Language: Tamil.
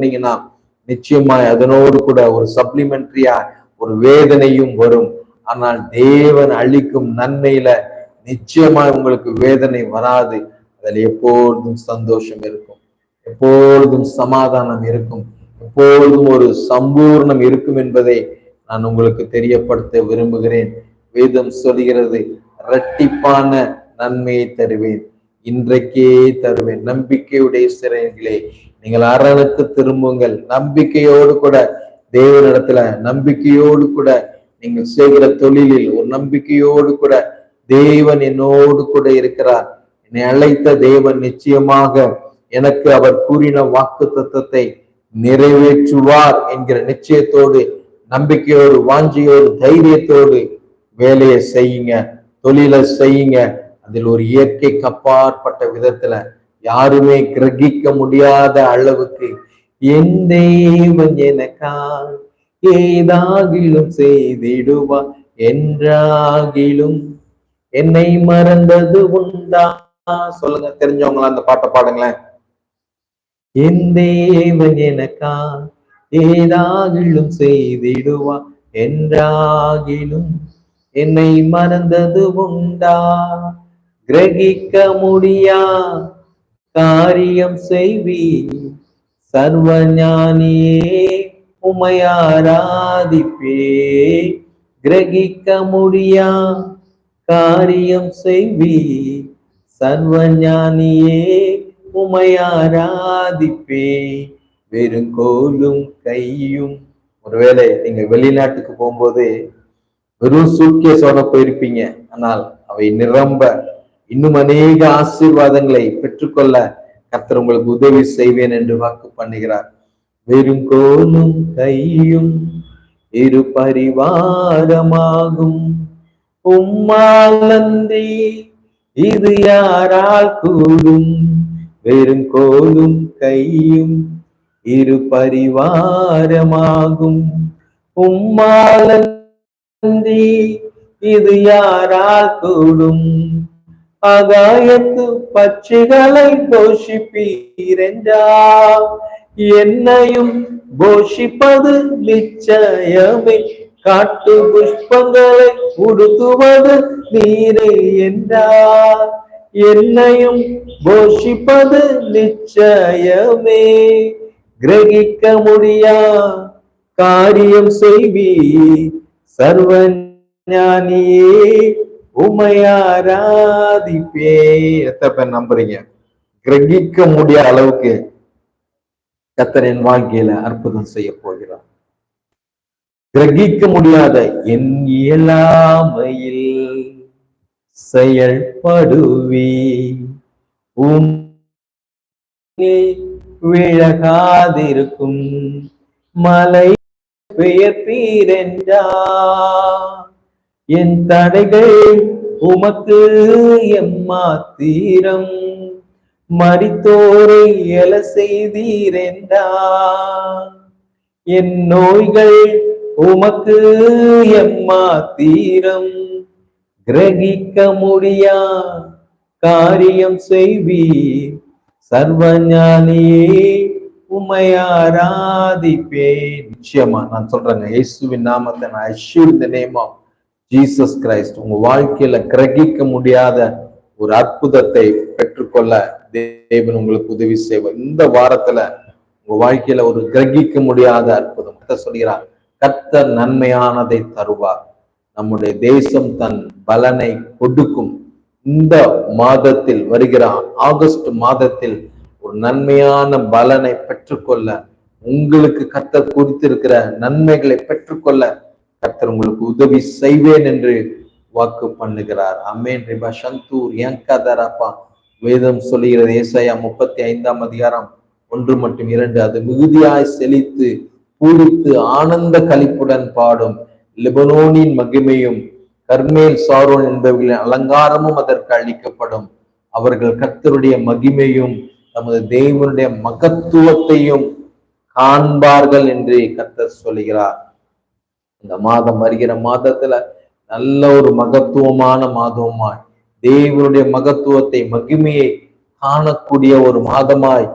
பண்ணீங்கன்னா நிச்சயமாய் அதனோடு கூட ஒரு சப்ளிமெண்டரியா ஒரு வேதனையும் வரும். ஆனால் தேவன் அளிக்கும் நன்மையில நிச்சயமாய் உங்களுக்கு வேதனை வராது. அதில் எப்பொழுதும் சந்தோஷம் இருக்கும், எப்பொழுதும் சமாதானம் இருக்கும், எப்பொழுதும் ஒரு சம்பூர்ணம் இருக்கும் என்பதை நான் உங்களுக்கு தெரியப்படுத்த விரும்புகிறேன். வேதம் சொல்கிறது, இரட்டிப்பான நன்மையை தருவேன், இன்றைக்கே தருவேன். நம்பிக்கையுடைய சிறைகளே, நீங்கள் அரணுக்கு திரும்புங்கள். நம்பிக்கையோடு கூட தேவனிடத்துல, நம்பிக்கையோடு கூட நீங்கள் செய்கிற தொழிலில் ஒரு நம்பிக்கையோடு கூட தேவன் என்னோடு கூட இருக்கிறார், என்னை அழைத்த தேவன் நிச்சயமாக எனக்கு அவர் கூறின வாக்கு தத்தத்தை நிறைவேற்றுவார் என்கிற நிச்சயத்தோடு, நம்பிக்கையோடு, வாஞ்சியோடு, தைரியத்தோடு வேலையை செய்யுங்க, தொழிலை செய்யுங்க. அதில் ஒரு இயற்கைக்கு அப்பாற்பட்ட விதத்துல யாருமே கிரகிக்க முடியாத அளவுக்கு என் தேவன் எனக்கா ஏதாகிலும் செய்திடுவா, என்றாகிலும் என்னை மறந்தது உண்டா. சொல்லுங்க, தெரிஞ்சவங்களா அந்த பாட்டை பாடுங்களேன். என் தேவன் எனக்கா ஏதாகிலும் செய்திடுவா, என்றாகிலும் என்னை மறந்தது உண்டா. கிரகிக்க முடியா காரியம் செய்வி, சர்வஞானியே உம்மை ஆராதிப்பே. கிரகிக்க முடியா காரியம் செய்வி, சர்வஞானியே உம்மை ஆராதிப்பே. வெறுங்கோலும் கையும். ஒருவேளை நீங்க வெளிநாட்டுக்கு போகும்போது வெறும் சூட்கேஸோட போயிருப்பீங்க, ஆனால் அவை நிரம்ப இன்னும் அநேக ஆசீர்வாதங்களை பெற்றுக்கொள்ள கர்த்தர் உங்களுக்கு உதவி செய்வேன் என்று வாக்கு பண்ணுகிறார். வெறுங்கோலும் கையும் இரு பரிவாரமாகும், உம்மாலன்றி இது யாரால் கூடும். வெறுங்கோலும் கையும் இரு பரிவாரமாகும், உம்மாலன்றி இது யாரால் கூடும். ஆகாயத்து பட்சிகளை போஷிப்பீரென்றா, என்னையும் போஷிப்பது நிச்சயமே. காட்டு புஷ்பங்களை உடுத்துவது நீரே என்றார், என்னையும் போஷிப்பது நிச்சயமே. கிரகிக்க முடியா காரியம் செய்வி, சர்வஞானியே உம்மை ஆராதிப்பே. எத்தனை பேர் நம்புறீங்க? கிரகிக்க முடியாத அளவுக்கு கர்த்தரின் வாழ்க்கையில அற்புதம் செய்ய போகிறார். கிரகிக்க முடியாத என் இயலாமையில் செயல்படுவி, விழகாதிருக்கும் மலை பெயர்ப்பீரென்றா. என் தடைகள் உமக்கு எம்மாத்திரம், மரித்தோரை எழ செய்தீரென்றா. என் நோய்கள் உமக்கு எம்மாத்திரம், கிரகிக்க முடியா காரியம் செய்வி, சர்வஞானியே உம்மை ஆராதிப்பேன். நிச்சயமா நான் சொல்றேங்க, இயேசுவின் நாமத்தை நான் assure the name of Jesus Christ, உங்க வாழ்க்கையில கிரகிக்க முடியாத ஒரு அற்புதத்தை பெற்றுக்கொள்ள தேவன் உங்களுக்கு உதவி செய்வார். இந்த வாரத்துல உங்க வாழ்க்கையில ஒரு கிரகிக்க முடியாத அற்புதம் சொல்கிறார். கர்த்தர் நன்மையானதை தருவார், நம்முடைய தேசம் தன் பலனை கொடுக்கும். இந்த மாதத்தில், வருகிற ஆகஸ்ட் மாதத்தில் ஒரு நன்மையான பலனை பெற்றுக்கொள்ள, உங்களுக்கு கர்த்தர் குறித்திருக்கிற நன்மைகளை பெற்றுக்கொள்ள கர்த்தர் உங்களுக்கு உதவி செய்வேன் என்று வாக்கு பண்ணுகிறார். அமேன். ரிபா சந்தூர் யங்கதரப்பா. வேதம் சொல்லுகிறது, ஏசாயா 35ஆம் அதிகாரம் 1 மற்றும் 2, அது மிகுதியாய் செழித்து பூரித்து ஆனந்த களிப்புடன் பாடும். லெபனோனின் மகிமையும் கர்மேல் சாரோன் என்பவர்களின் அலங்காரமும் அதற்கு அளிக்கப்படும். அவர்கள் கர்த்தருடைய மகிமையும் தமது தேவனுடைய மகத்துவத்தையும் காண்பார்கள் என்று கர்த்தர் சொல்லுகிறார். இந்த மாதம், வருகிற மாதத்துல நல்ல ஒரு மகத்துவமான மாதமாய், தேவனுடைய மகத்துவத்தை, மகிமையை காணக்கூடிய ஒரு மாதமாய்